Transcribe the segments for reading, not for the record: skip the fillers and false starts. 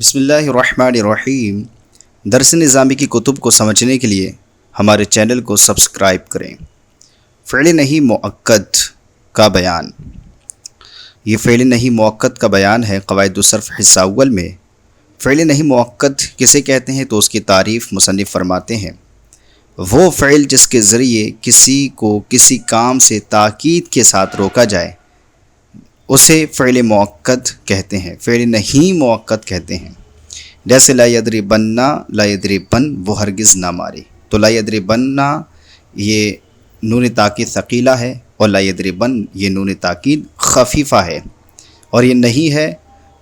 بسم اللہ الرحمن الرحیم۔ درس نظامی کی کتب کو سمجھنے کے لیے ہمارے چینل کو سبسکرائب کریں۔ فعل نہیں مؤکد کا بیان۔ یہ فعل نہیں مؤکد کا بیان ہے قواعد الصرف حصہ اول میں۔ فعل نہیں مؤکد کسے کہتے ہیں تو اس کی تعریف مصنف فرماتے ہیں، وہ فعل جس کے ذریعے کسی کو کسی کام سے تاکید کے ساتھ روکا جائے اسے فعل مؤکد کہتے ہیں، فعل نہیں مؤکد کہتے ہیں۔ جیسے لا یضربن، لا یضربن وہ ہرگز نہ مارے، تو لا یضربن یہ نون تاکید ثقیلہ ہے اور لا یضربن یہ نون تاکید خفیفہ ہے، اور یہ نہیں ہے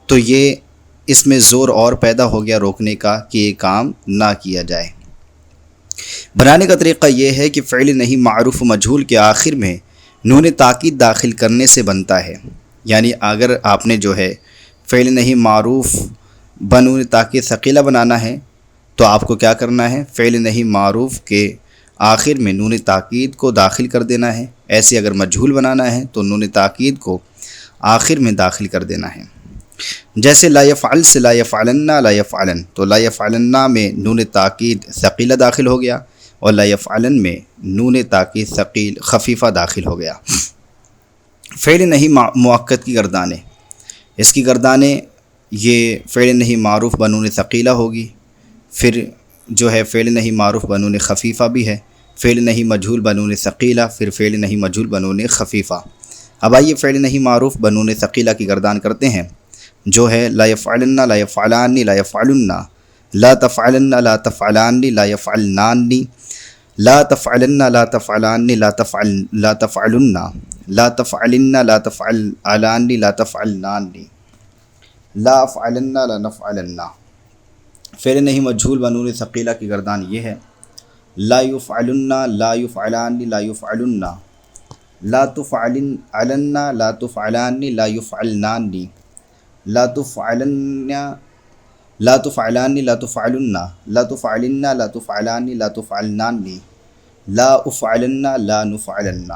تو یہ اس میں زور اور پیدا ہو گیا روکنے کا کہ یہ کام نہ کیا جائے۔ بنانے کا طریقہ یہ ہے کہ فعل نہیں معروف و مجہول کے آخر میں نون تاکید داخل کرنے سے بنتا ہے۔ یعنی اگر آپ نے جو ہے فعل نہیں معروف بنون تاکید ثقیلہ بنانا ہے تو آپ کو کیا کرنا ہے، فعل نہیں معروف کے آخر میں نون تاکید کو داخل کر دینا ہے۔ ایسے اگر مجہول بنانا ہے تو نون تاکید کو آخر میں داخل کر دینا ہے۔ جیسے لا یفعل سے لا یفعلن، لا یفعلن تو لا یفعلن میں نون تاکید ثقیلہ داخل ہو گیا اور لا یفعلن میں نون تاکید ثقیل خفیفہ داخل ہو گیا۔ فعل نہیں مؤکد کی گردانیں، اس کی گردانیں یہ فعل نہیں معروف بنون ثقیلہ ہوگی، پھر جو ہے فعل نہیں معروف بنون خفیفہ بھی ہے، فعل نہیں مجہول بنون ثقیلہ، پھر فعل نہیں مجہول بنون خفیفہ۔ اب آئیے فعل نہیں معروف بنون ثقیلہ کی گردان کرتے ہیں، جو ہے لا یفعلن، لا یفعلان، لا یفعلن، لا تفعلن، لا تفعلان، لا یفعلنان، لا تفعلن، لا تفعلان، لا تفعلن، لا تفعلن، لا تفعلان، لا تفعلنان، لا افعلن، لا نفعلن۔ فعل نہیں مجہول بنون ثقیلہ کی گردان یہ ہے، لا یفعلن، لا یفعلان، لا یفعلن، لا تفعلن، لا تفعلان، لا یفعلنان، لا تفعلن، لا تفعلان، لا تفعلن، لا تفعلن، لا تفعلان، لا تفعلنان، لا افعلن، لا نفعلن۔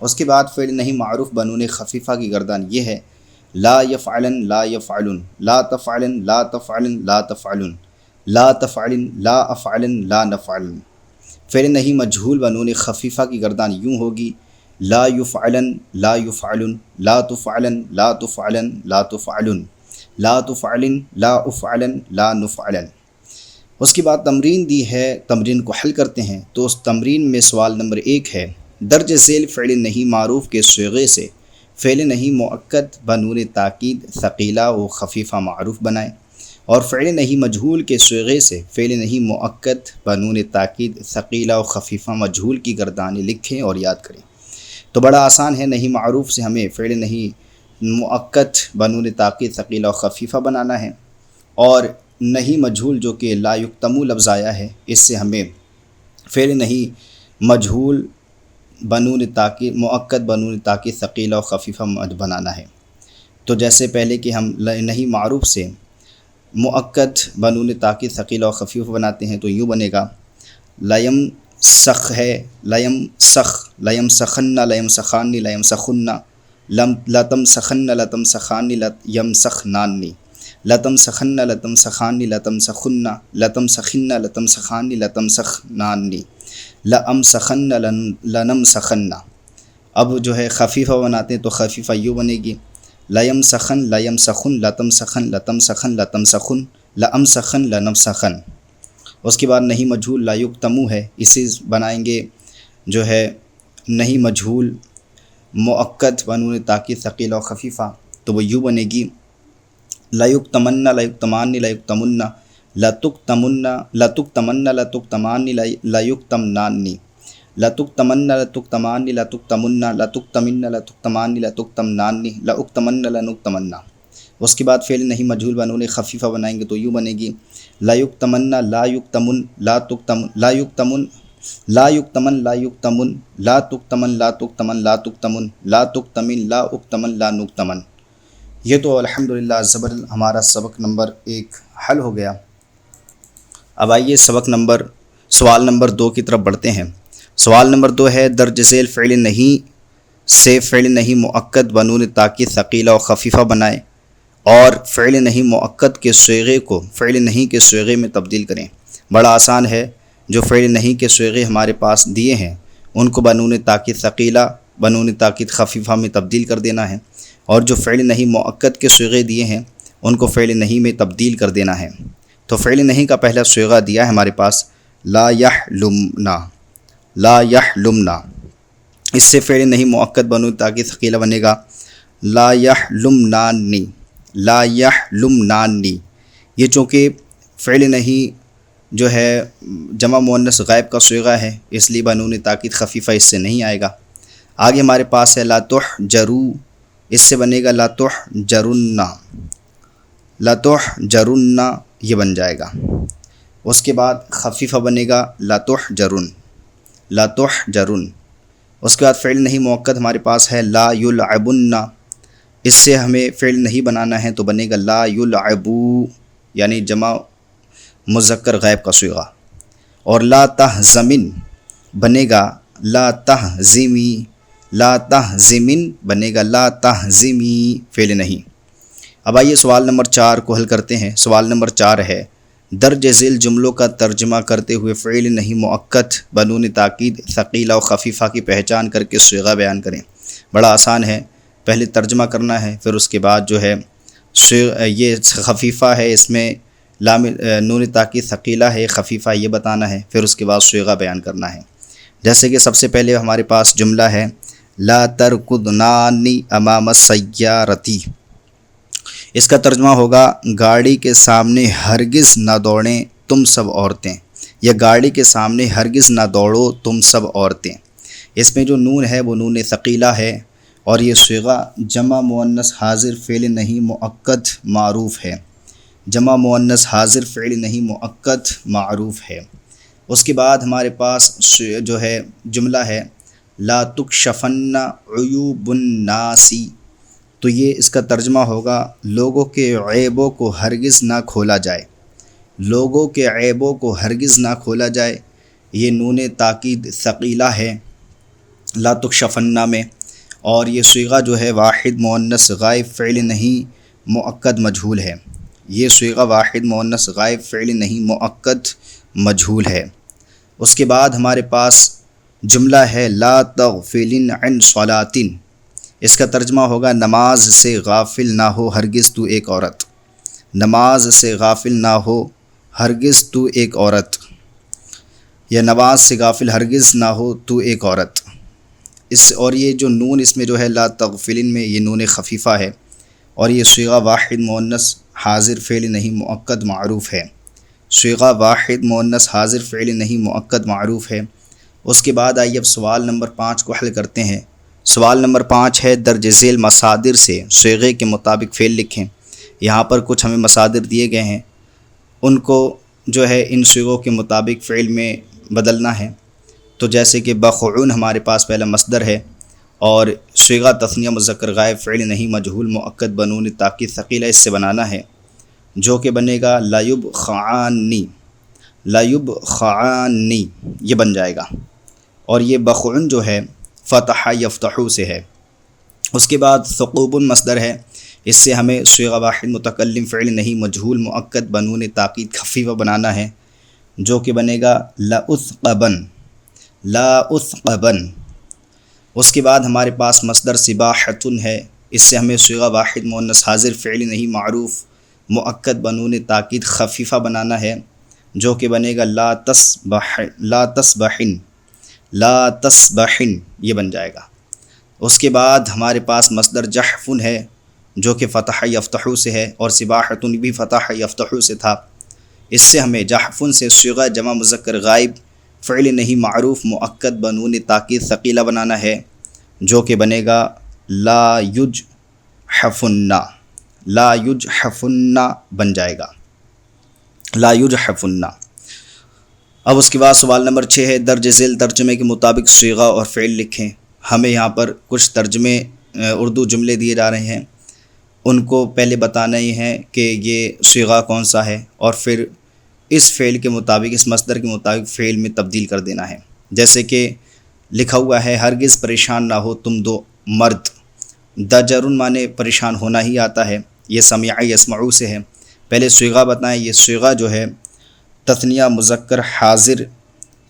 اس کے بعد فعل نہیں معروف بنون خفیفہ کی گردان یہ ہے، لا یفعلن، لا یفعلن، لا تفعلن، لا تفعلن، لا تفعلن، لا تفعلن، لا افعلن، لا نفعلن۔ فعل نہیں مجہول بنون خفیفہ کی گردان یوں ہوگی، لا یفعلن، لا یفعلن، لا تفعلن، لا تفعلن، لا تفعلن، لا تفعلن، لا افعلن، لا نفعلن۔ اس کے بعد تمرین دی ہے، تمرین کو حل کرتے ہیں تو اس تمرین میں سوال نمبر 1 ہے، درج ذیل فعل نہیں معروف کے صیغے سے فعل نہیں مؤکد بنون تاکید ثقیلہ و خفیفہ معروف بنائیں، اور فعل نہیں مجہول کے صیغے سے فعل نہیں مؤکد بنون تاکید ثقیلہ و خفیفہ مجہول کی گردانیں لکھیں اور یاد کریں۔ تو بڑا آسان ہے، نہیں معروف سے ہمیں فعل نہیں مؤکد بنون تاکید ثقیلہ و خفیفہ بنانا ہے، اور نہیں مجہول جو کہ لا یکتمو لفظ آیا ہے اس سے ہمیں فعل نہیں مجہول بنون تاکید مؤکد بنون تاکید ثقیلہ و خفیفہ بنانا ہے۔ تو جیسے پہلے کہ ہم نہیں معروف سے مؤکد بنون تاکید ثقیلہ و خفیفہ بناتے ہیں تو یوں بنے گا، لیم سخ ہے، لیم سخ، لیم سخن، لیم سخان، لیم سخن، لتم سخن، لتم سخان، یم سخنان، لتم سخن، لتم سخان، لتم سخن، لتم سخن، لتم سخان، لتم سخنان، لم سخن، لنم سخن۔ اب جو ہے خفیفہ بناتے ہیں تو خفیفہ یوں بنے گی، لیم سخن، لیم سخن، لتم سخن، لتم سخن، لتم سخن، لم سخن، لنم سخن۔ اس کے بعد نہیں مجہول لا یکتمو ہے، اسے بنائیں گے جو ہے نہیں مجہول مؤکد بنون تاکید ثقیلہ و خفیفہ، تو وہ یوں بنے گی، لا یکتمن، لا یکتمان، لا یکتمن، لا تکتمن، لا تکتمن، لا تکتمان، لا یکتمنان، لا تکتمن، لا تکتمان، لا تکتمن، لا تکتمن، لا تکتمان، لا تکتمنان، لا اکتمن، لا نکتمن۔ اس کے بعد فعل نہیں مجہول بنون خفیفہ بنائیں گے تو یوں بنے گی، لا یکتمن، لا یکتمن، لا تکتمن، لا یکتمن، لا یکتمن، لا یکتمن، لا تکتمن، لا تکتمن، لا تکتمن، لا تکتمن، لا اکتمن، لا نکتمن۔ یہ تو الحمدللہ زبر ہمارا سبق نمبر 1 حل ہو گیا۔ اب آئیے سوال نمبر 2 کی طرف بڑھتے ہیں۔ سوال نمبر 2 ہے، درج ذیل فعل نہیں سے فعل نہیں مؤکد بنون تاکید ثقیلہ و خفیفہ بنائے، اور فعل نہیں مؤکد کے صیغے کو فعل نہیں کے صیغے میں تبدیل کریں۔ بڑا آسان ہے، جو فعل نہیں کے صیغے ہمارے پاس دیے ہیں ان کو بنون تاکید ثقیلہ بنون تاکید خفیفہ میں تبدیل کر دینا ہے، اور جو فعل نہیں مؤکد کے صیغے دیے ہیں ان کو فعل نہیں میں تبدیل کر دینا ہے۔ تو فعل نہیں کا پہلا صیغہ دیا ہے ہمارے پاس لا یحلمنا، لا یحلمنا، اس سے فعل نہیں مؤکد بنون تاکید ثقیلہ بنے گا لا یحلمنانی، لا یحلمنانی۔ یہ چونکہ فعل نہیں جو ہے جمع مؤنث غائب کا صیغہ ہے، اس لیے بنون تاکید خفیفہ اس سے نہیں آئے گا۔ آگے ہمارے پاس ہے لا تحجروا، اس سے بنے گا لا تحجرن، لا تحجرن یہ بن جائے گا۔ اس کے بعد خفیفہ بنے گا لا تحجرن، لا تحجرن۔ اس کے بعد فعل نہیں مؤکد ہمارے پاس ہے لا یلعبن، اس سے ہمیں فعل نہیں بنانا ہے تو بنے گا لا یلعبو، یعنی جمع مذکر غائب کا صیغہ۔ اور لا تحزمن بنے گا لا تحزمی، لا تحزمن بنے گا لا تحزمی، فعل نہیں۔ اب آئیے سوال نمبر 4 کو حل کرتے ہیں۔ سوال نمبر 4 ہے درج ذیل جملوں کا ترجمہ کرتے ہوئے فعل نہیں مؤکد بنون تاکید ثقیلہ و خفیفہ کی پہچان کر کے صیغہ بیان کریں۔ بڑا آسان ہے، پہلے ترجمہ کرنا ہے، پھر اس کے بعد جو ہے یہ خفیفہ ہے، اس میں لام نون تاکید ثقیلہ ہے، خفیفہ یہ بتانا ہے، پھر اس کے بعد صیغہ بیان کرنا ہے۔ جیسے کہ سب سے پہلے ہمارے پاس جملہ ہے لا ترکضنانی امام السیارتی، اس کا ترجمہ ہوگا گاڑی کے سامنے ہرگز نہ دوڑیں تم سب عورتیں، یا گاڑی کے سامنے ہرگز نہ دوڑو تم سب عورتیں۔ اس میں جو نون ہے وہ نون ثقیلہ ہے، اور یہ صیغہ جمع مؤنث حاضر فعل نہیں مؤکد معروف ہے، جمع مؤنث حاضر فعل نہیں مؤکد معروف ہے۔ اس کے بعد ہمارے پاس جو ہے جملہ ہے لا تکشفن عیوب الناس، تو یہ اس کا ترجمہ ہوگا لوگوں کے عیبوں کو ہرگز نہ کھولا جائے، لوگوں کے عیبوں کو ہرگز نہ کھولا جائے، یہ نون تاکید ثقیلہ ہے لا تکشفن میں، اور یہ صیغہ جو ہے واحد مؤنث غائب فعل نہیں مؤکد مجہول ہے، یہ صیغہ واحد مؤنث غائب فعل نہیں مؤکد مجہول ہے۔ اس کے بعد ہمارے پاس جملہ ہے لا تغفلن عن صلاۃ، اس کا ترجمہ ہوگا نماز سے غافل نہ ہو ہرگز تو ایک عورت، نماز سے غافل نہ ہو ہرگز تو ایک عورت، یا نماز سے غافل ہرگز نہ ہو تو ایک عورت۔ اور یہ جو نون اس میں جو ہے لا تغفلن میں یہ نون خفیفہ ہے، اور یہ صیغہ واحد مؤنث حاضر فعل نہیں مؤکد معروف ہے، صیغہ واحد مؤنث حاضر فعل نہیں مؤکد معروف ہے۔ اس کے بعد آئیے اب سوال نمبر 5 کو حل کرتے ہیں۔ سوال نمبر 5 ہے درج ذیل مصادر سے صیغے کے مطابق فعل لکھیں۔ یہاں پر کچھ ہمیں مصادر دیے گئے ہیں، ان کو جو ہے ان صیغوں کے مطابق فعل میں بدلنا ہے۔ تو جیسے کہ بخعون ہمارے پاس پہلا مصدر ہے، اور صیغہ تثنیہ مذکر غائب فعل نہیں مجہول مؤکد بنون تاکید ثقیلہ اس سے بنانا ہے، جو کہ بنے گا لا یبخعانی، لا یبخعانی یہ بن جائے گا، اور یہ بخعون جو ہے فتح یفتحو سے ہے۔ اس کے بعد ثقوب مصدر ہے، اس سے ہمیں صیغہ واحد متکلم فعل نہیں مجہول مؤکد بنون تاکید خفیفہ بنانا ہے، جو کہ بنے گا لا اثقبن، لا اثقبن۔ اس کے بعد ہمارے پاس مصدر سباحتن ہے، اس سے ہمیں صیغہ واحد مؤنث حاضر فعل نہیں معروف مؤکد بنون تاکید خفیفہ بنانا ہے، جو کہ بنے گا لا تسبحن، لا تسبحن یہ بن جائے گا۔ اس کے بعد ہمارے پاس مصدر جحفن ہے، جو کہ فتح یفتحو سے ہے، اور سباحتن بھی فتح یفتحو سے تھا، اس سے ہمیں جحفن سے صیغہ جمع مذکر غائب فعل نہیں معروف مؤکد بنون تاکید ثقیلہ بنانا ہے، جو کہ بنے گا لا یجحفن، لا یجحفن بن جائے گا، لا یجحفن۔ اب اس کے بعد سوال نمبر 6 ہے درج ذیل ترجمے کے مطابق صیغہ اور فعل لکھیں۔ ہمیں یہاں پر کچھ ترجمے اردو جملے دیے جا رہے ہیں، ان کو پہلے بتانا ہی ہے کہ یہ صیغہ کون سا ہے، اور پھر اس فعل کے مطابق اس مصدر کے مطابق فعل میں تبدیل کر دینا ہے۔ جیسے کہ لکھا ہوا ہے ہرگز پریشان نہ ہو تم دو مرد، دجرن مانے پریشان ہونا ہی آتا ہے، یہ سمع یسمعو سے ہے۔ پہلے صیغہ بتائیں، یہ صیغہ جو ہے تثنیہ مذکر حاضر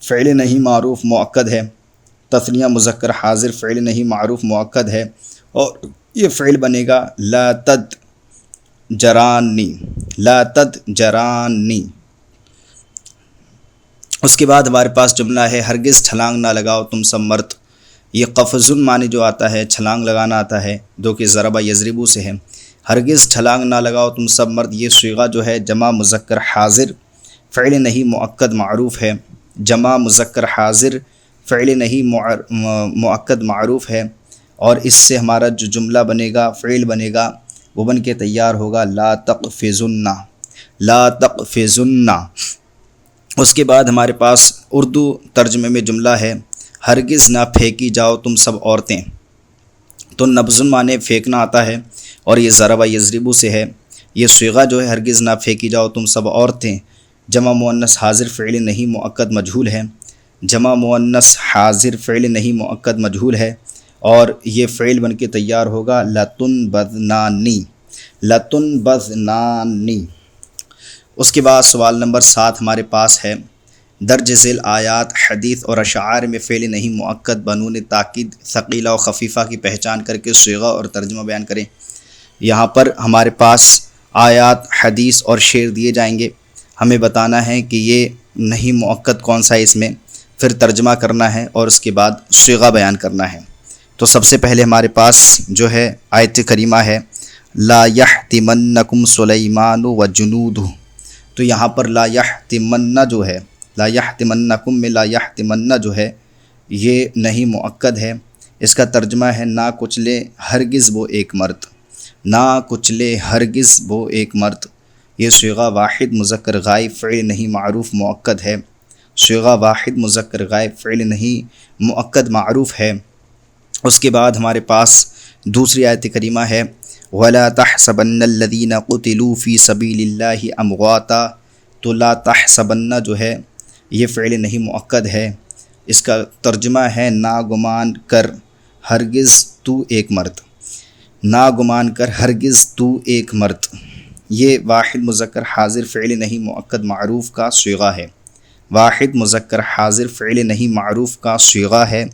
فعل نہیں معروف مؤکد ہے، تثنیہ مذکر حاضر فعل نہیں معروف مؤکد ہے، اور یہ فعل بنے گا لا تدجرانی، لا تدجرانی۔ اس کے بعد ہمارے پاس جملہ ہے ہرگز چھلانگ نہ لگاؤ تم سب مرد۔ یہ قفزن معنی جو آتا ہے چھلانگ لگانا آتا ہے، جو کہ ضربہ یضربو سے ہے۔ ہرگز چھلانگ نہ لگاؤ تم سب مرد، یہ صیغہ جو ہے جمع مذکر حاضر فعل نہیں مؤکد معروف ہے، جمع مذکر حاضر فعل نہیں مؤکد معروف ہے، اور اس سے ہمارا جو جملہ بنے گا فعل بنے گا وہ بن کے تیار ہوگا لا تقفزن، لا تقفزن۔ اس کے بعد ہمارے پاس اردو ترجمے میں جملہ ہے ہرگز نہ پھینکی جاؤ تم سب عورتیں۔ تو نبذن معنی پھینکنا آتا ہے، اور یہ ضربہ یضربو سے ہے۔ یہ صیغہ جو ہے ہرگز نہ پھینکی جاؤ تم سب عورتیں، جمع مؤنث حاضر فعل نہیں مؤکد مجہول ہے، جمع مؤنث حاضر فعل نہیں مؤکد مجہول ہے، اور یہ فعل بن کے تیار ہوگا لتنبذنانی، لتنبذنانی۔ اس کے بعد سوال نمبر 7 ہمارے پاس ہے درج ذیل آیات حدیث اور اشعار میں فعل نہیں مؤکد بنون تاکید ثقیلہ و خفیفہ کی پہچان کر کے صیغہ اور ترجمہ بیان کریں۔ یہاں پر ہمارے پاس آیات حدیث اور شعر دیے جائیں گے، ہمیں بتانا ہے کہ یہ نہیں مؤکد کون سا ہے اس میں، پھر ترجمہ کرنا ہے اور اس کے بعد صیغہ بیان کرنا ہے۔ تو سب سے پہلے ہمارے پاس جو ہے آیت کریمہ ہے لا یحتمنکم سلیمان و جنودہ۔ تو یہاں پر لا یحتمن جو ہے، لا یحتمنکم میں لا یحتمن جو ہے یہ نہیں مؤکد ہے، اس کا ترجمہ ہے نہ کچلے ہرگز وہ ایک مرد، نہ کچلے ہرگز وہ ایک مرد۔ یہ صیغہ واحد مذکر غائب فعل نہیں معروف مؤکد ہے، صیغہ واحد مذکر غائب فعل نہیں مؤکد معروف ہے۔ اس کے بعد ہمارے پاس دوسری آیت کریمہ ہے وَلَا تَحْسَبَنَّ الَّذِينَ قُتِلُوا فِي سَبِيلِ اللَّهِ أَمْوَاتًا۔ تو لا تحسبن جو ہے یہ فعل نہیں مؤکد ہے، اس کا ترجمہ ہے ناگمان کر ہرگز تو ایک مرد، ناگمان کر ہرگز تو ایک مرد۔ یہ واحد مذکر حاضر فعل نہیں مؤکد معروف کا صیغہ ہے، واحد مذکر حاضر فعل نہیں معروف کا صیغہ ہے۔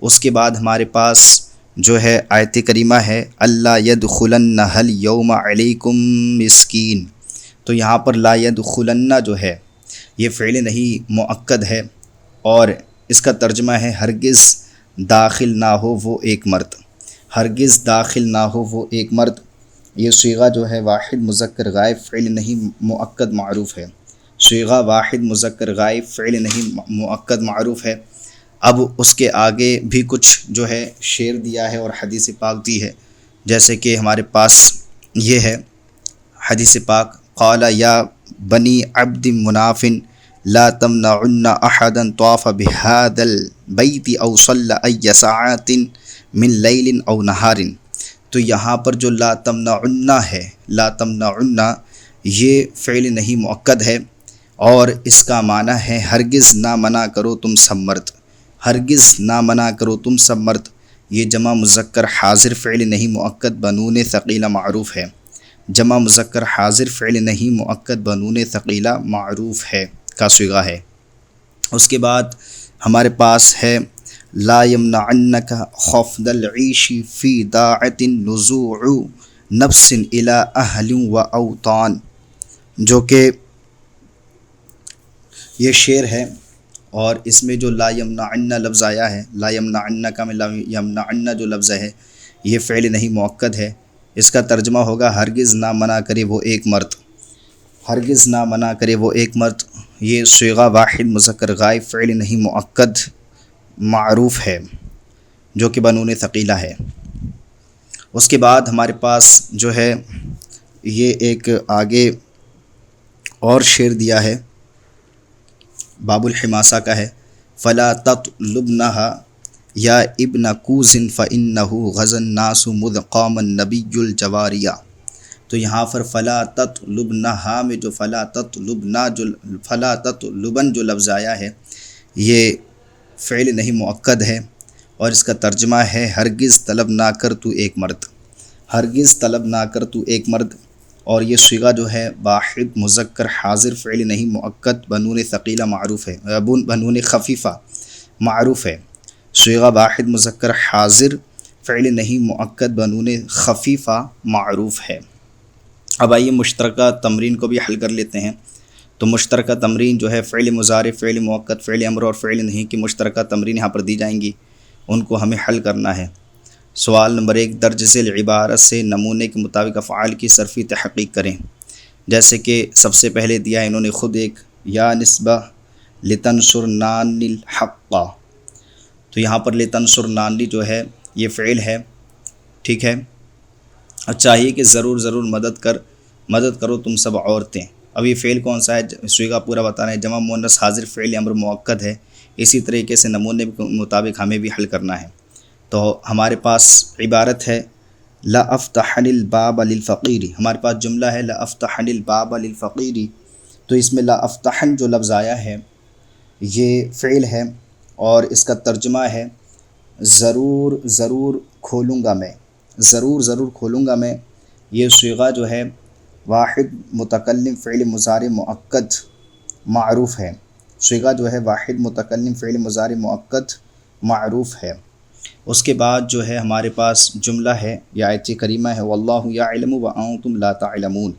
اس کے بعد ہمارے پاس جو ہے آیت کریمہ ہے اللہ یدخلنہ الیوم علیکم مسکین۔ تو یہاں پر لا یدخلن جو ہے یہ فعل نہیں مؤکد ہے، اور اس کا ترجمہ ہے ہرگز داخل نہ ہو وہ ایک مرد، ہرگز داخل نہ ہو وہ ایک مرد۔ یہ صیغہ جو ہے واحد مذکر غائب فعل نہیں مؤکد معروف ہے، صیغہ واحد مذکر غائب فعل نہیں مؤکد معروف ہے۔ اب اس کے آگے بھی کچھ جو ہے شعر دیا ہے اور حدیث پاک دی ہے، جیسے کہ ہمارے پاس یہ ہے حدیث پاک قال یا بنی عبد مناف لا تمنعن احدا طاف بهذا البيت او صلى اي ساعة من لیل او نہار۔ تو یہاں پر جو لا تمنعن ہے، لا تمنعن یہ فعل نہیں مؤکد ہے، اور اس کا معنی ہے ہرگز نہ منع کرو تم سب مرد، ہرگز نہ منع کرو تم سب مرد۔ یہ جمع مذکر حاضر فعل نہیں مؤکد بنون ثقیلہ معروف ہے، جمع مذکر حاضر فعل نہیں مؤکد بنون ثقیلہ معروف ہے کا صیغہ ہے۔ اس کے بعد ہمارے پاس ہے لا یمنعنک خفض العیش فی داعۃ نزوع نفس الی اہل و اوطان، جو کہ یہ شعر ہے، اور اس میں جو لا یمنعن لفظ آیا ہے، لا یمنعن کا میں لا یمنعن جو لفظ ہے یہ فعل نہیں مؤکد ہے، اس کا ترجمہ ہوگا ہرگز نہ منع کرے وہ ایک مرد، ہرگز نہ منع کرے وہ ایک مرد۔ یہ صیغہ واحد مذکر غائب فعل نہیں مؤکد معروف ہے، جو کہ بنون ثقیلہ ہے۔ اس کے بعد ہمارے پاس جو ہے یہ ایک آگے اور شعر دیا ہے، باب الحماسہ کا ہے فلا تطلبنہا یا ابن کوز فإنہ غزا الناس مذ قام النبی الجواریہ۔ تو یہاں پر فلا تطلبنہا میں جو فلا تطلبن جو لفظ آیا ہے یہ فعل نہیں مؤکد ہے، اور اس کا ترجمہ ہے ہرگز طلب نہ کر تو ایک مرد، ہرگز طلب نہ کر تو ایک مرد۔ اور یہ صیغہ جو ہے واحد مذکر حاضر فعل نہیں مؤکد بنون ثقیلہ معروف ہے، بنون خفیفہ معروف ہے۔ صیغہ واحد مذکر حاضر فعل نہیں مؤکد بنون خفیفہ معروف ہے۔ اب آئیے مشترکہ تمرین کو بھی حل کر لیتے ہیں۔ تو مشترکہ تمرین جو ہے فعل مضارع، فعل مؤکد، فعل امر اور فعل نہیں کی مشترکہ تمرین یہاں پر دی جائیں گی، ان کو ہمیں حل کرنا ہے۔ سوال نمبر 1، درج ذیل عبارت سے نمونے کے مطابق افعال کی صرفی تحقیق کریں۔ جیسے کہ سب سے پہلے دیا ہے انہوں نے خود ایک یا نسبہ لتنصرنان الحق، تو یہاں پر لتنصرنانی جو ہے یہ فعل ہے، ٹھیک ہے، اور چاہیے کہ ضرور مدد کرو تم سب عورتیں۔ اب یہ فعل کون سا ہے؟ صیغہ پورا بتانا ہے، جمع مؤنث حاضر فعل امر مؤکد ہے۔ اسی طریقے سے نمونے کے مطابق ہمیں بھی حل کرنا ہے۔ تو ہمارے پاس عبارت ہے لا افتحن الباب للفقیر، ہمارے پاس جملہ ہے لا افتحن الباب للفقیر، تو اس میں لا افتحن جو لفظ آیا ہے یہ فعل ہے اور اس کا ترجمہ ہے ضرور کھولوں گا میں، ضرور کھولوں گا میں۔ یہ صیغہ جو ہے واحد متکلم فعل مضارع مؤکد معروف ہے، صیغہ جو ہے واحد متکلم فعل مضارع مؤکد معروف ہے۔ اس کے بعد جو ہے ہمارے پاس جملہ ہے یا آیت کریمہ ہے واللہ یعلم وانتم لا تعلمون،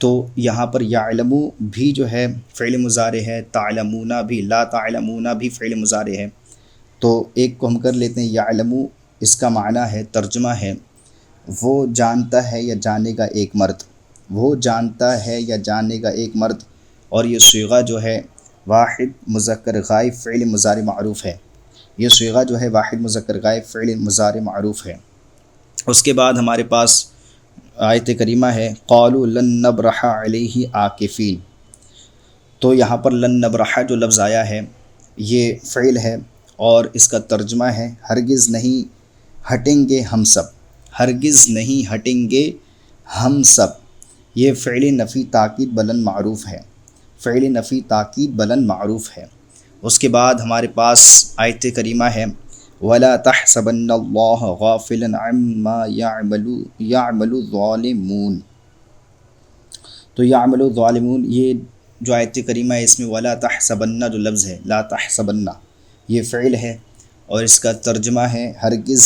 تو یہاں پر یعلم بھی جو ہے فعل مضارع ہے، تعلمون بھی، لا تعلمون بھی فعل مضارع ہے۔ تو ایک کو ہم کر لیتے ہیں یعلم، اس کا معنی ہے، ترجمہ ہے وہ جانتا ہے یا جانے گا ایک مرد، وہ جانتا ہے یا جانے گا ایک مرد، اور یہ صیغہ جو ہے واحد مذکر غائب فعل مضارع معروف ہے، یہ صیغہ جو ہے واحد مذکر غائب فعل مضارع معروف ہے۔ اس کے بعد ہمارے پاس آیت کریمہ ہے قالوا لن نبرح علیہ عاکفین، تو یہاں پر لن نبرح جو لفظ آیا ہے یہ فعل ہے اور اس کا ترجمہ ہے ہرگز نہیں ہٹیں گے ہم سب، ہرگز نہیں ہٹیں گے ہم سب، یہ فعل نفی تاکید بلند معروف ہے، فعل نفی تاکید بلند معروف ہے۔ اس کے بعد ہمارے پاس آیت کریمہ ہے وَلَا تَحْسَبَنَّ اللَّهَ غَافِلًا عَمَّا يَعْمَلُ الظَّالِمُونَ، تو يَعْمَلُ الظَّالِمُونَ یہ جو آیت کریمہ ہے اس میں وَلَا تَحْسَبَنَّ جو لفظ ہے لا تحسبن یہ فعل ہے اور اس کا ترجمہ ہے ہرگز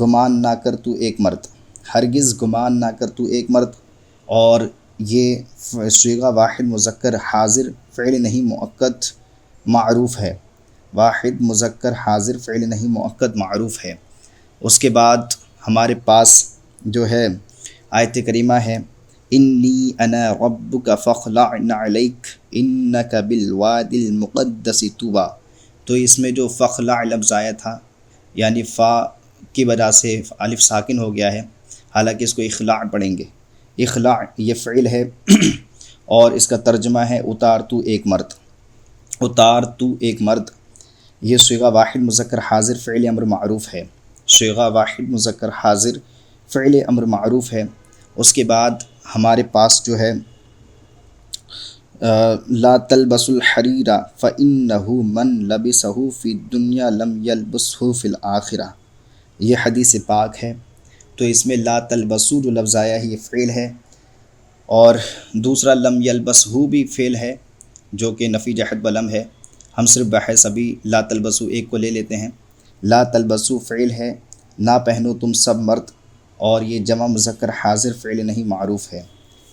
گمان نہ کر تو ایک مرد، ہرگز گمان نہ کر تو ایک مرد، اور یہ صیغہ واحد مذکر حاضر فعل نہیں مؤکد معروف ہے، واحد مذکر حاضر فعل نہیں مؤکد معروف ہے۔ اس کے بعد ہمارے پاس جو ہے آیت کریمہ ہے انی انا ربک فاخلع نعلیک انک بالواد المقدس طوی، تو اس میں جو فخلع لفظ آیا تھا یعنی فا کی وجہ سے الف ساکن ہو گیا ہے، حالانکہ اس کو اخلاع پڑھیں گے، اخلاع یہ فعل ہے اور اس کا ترجمہ ہے اتار تو ایک مرد، اتار تو ایک مرد، یہ صیغہ واحد مذکر حاضر فعل امر معروف ہے، صیغہ واحد مذکر حاضر فعل امر معروف ہے۔ اس کے بعد ہمارے پاس جو ہے لا تلبسوا الحریر فإنه من لبسه فی الدنیا لم یلبسه فی الآخرہ، یہ حدیث پاک ہے۔ تو اس میں لا تلبسوا جو لفظ آیا ہے یہ فعل ہے اور دوسرا لم یلبسہ بھی فعل ہے جو کہ نفی جہت بلم ہے، ہم صرف بحث ابھی لا تلبسوا ایک کو لے لیتے ہیں۔ لا تلبسوا فعل ہے نہ پہنو تم سب مرد، اور یہ جمع مذکر حاضر فعل نہیں معروف ہے،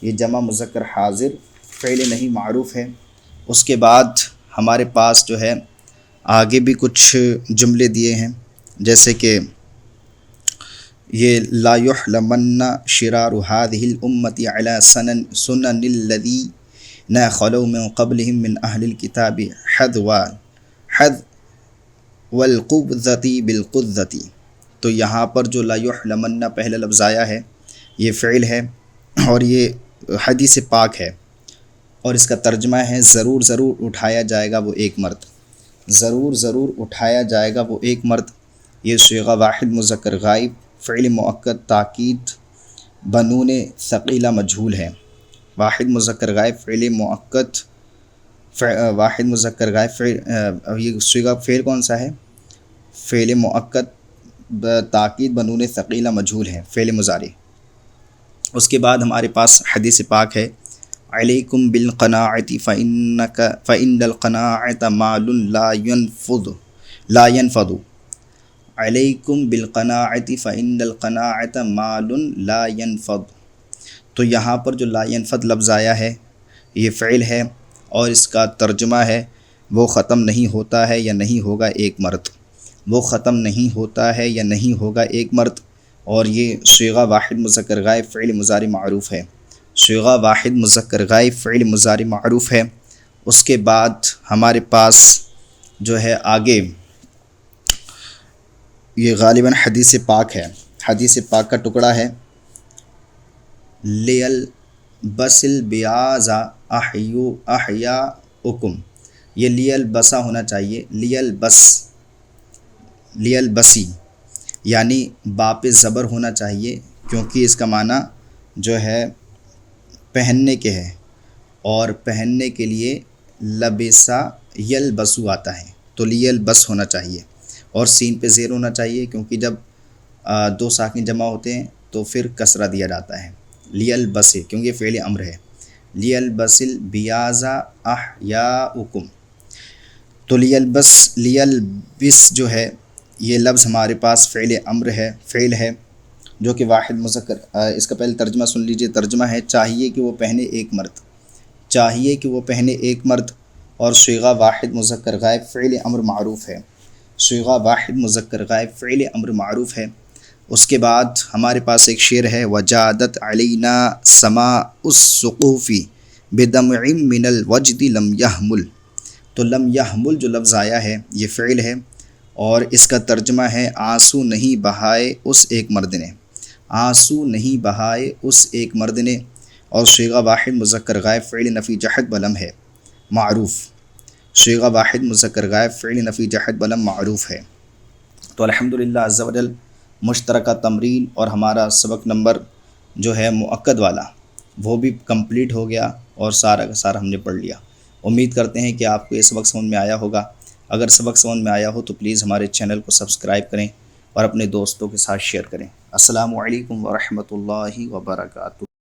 یہ جمع مذکر حاضر فعل نہیں معروف ہے۔ اس کے بعد ہمارے پاس جو ہے آگے بھی کچھ جملے دیے ہیں، جیسے کہ یہ لا یحلمن شرار هذه الامة على سنن الذین خلوا من قبلهم من اہل الکتاب حذو والقبضۃ بالقبضۃ، تو یہاں پر جو لا یحلمن پہلا لفظ آیا ہے یہ فعل ہے اور یہ حدیث پاک ہے، اور اس کا ترجمہ ہے ضرور اٹھایا جائے گا وہ ایک مرد، ضرور اٹھایا جائے گا وہ ایک مرد، یہ صیغہ واحد مذکر غائب فعل مؤکد تاکید بنون ثقیلہ مجہول ہے، واحد مذکر غائب فعل مؤکد واحد مذکر غائب فعل، یہ صیغہ فعل کون سا ہے؟ فعل مؤکد تاکید بنون ثقیلہ مجہول ہے، فعل مضارع۔ اس کے بعد ہمارے پاس حدیث پاک ہے، علیکم بالقناعۃ فإن القناعۃ مال لا ينفد علیکم بالقناعۃ فإن القناعۃ مال لا ينفد۔ تو یہاں پر جو لا ينفد لفظ آیا ہے یہ فعل ہے، اور اس کا ترجمہ ہے وہ ختم نہیں ہوتا ہے یا نہیں ہوگا ایک مرد، وہ ختم نہیں ہوتا ہے یا نہیں ہوگا ایک مرد، اور یہ صیغہ واحد مذکر غائب فعل مضارع معروف ہے، صیغہ واحد مذکر غائب فعل مضارع معروف ہے۔ اس کے بعد ہمارے پاس جو ہے آگے یہ غالباً حدیث پاک ہے، حدیث پاک کا ٹکڑا ہے، لیلبس البیاض احیاؤکم، یہ لیلبسا ہونا چاہیے، لیلبسی یعنی باپ زبر ہونا چاہیے، کیونکہ اس کا معنی جو ہے پہننے کے ہے، اور پہننے کے لیے لبسا یلبسو آتا ہے، تو لیلبس ہونا چاہیے، اور سین پہ زیر ہونا چاہیے، کیونکہ جب دو ساکن جمع ہوتے ہیں تو پھر کسرہ دیا جاتا ہے، لیلبس، کیونکہ یہ فعل امر ہے، لیلبس البیاض احیاؤکم۔ تو لیلبس جو ہے یہ لفظ ہمارے پاس فعل امر ہے، فعل ہے جو کہ واحد مذکر، اس کا پہلے ترجمہ سن لیجئے، ترجمہ ہے چاہیے کہ وہ پہنے ایک مرد، چاہیے کہ وہ پہنے ایک مرد، اور صیغہ واحد مذکر غائب فعل امر معروف ہے، صیغہ واحد مذکر غائب فعل امر معروف ہے۔ اس کے بعد ہمارے پاس ایک شعر ہے، وجادت علینا سماء السقوف بدمع من الوجد لم يحمل، تو لم يحمل جو لفظ آیا ہے یہ فعل ہے، اور اس کا ترجمہ ہے آنسو نہیں بہائے اس ایک مرد نے، آنسو نہیں بہائے اس ایک مرد نے، اور صیغہ واحد مذکر غائب فعل نفی جہد بلم ہے، معروف، صیغہ واحد مذکر غائب فعل نفی جہد بلم معروف ہے۔ تو الحمدللہ عز و جل مشترکہ تمرین اور ہمارا سبق نمبر جو ہے مؤکد والا وہ بھی کمپلیٹ ہو گیا، اور سارا کا سارا ہم نے پڑھ لیا۔ امید کرتے ہیں کہ آپ کو یہ سبق سمجھ میں آیا ہوگا۔ اگر سبق سمجھ میں آیا ہو تو پلیز ہمارے چینل کو سبسکرائب کریں اور اپنے دوستوں کے ساتھ شیئر کریں۔ السلام علیکم ورحمۃ اللہ وبرکاتہ۔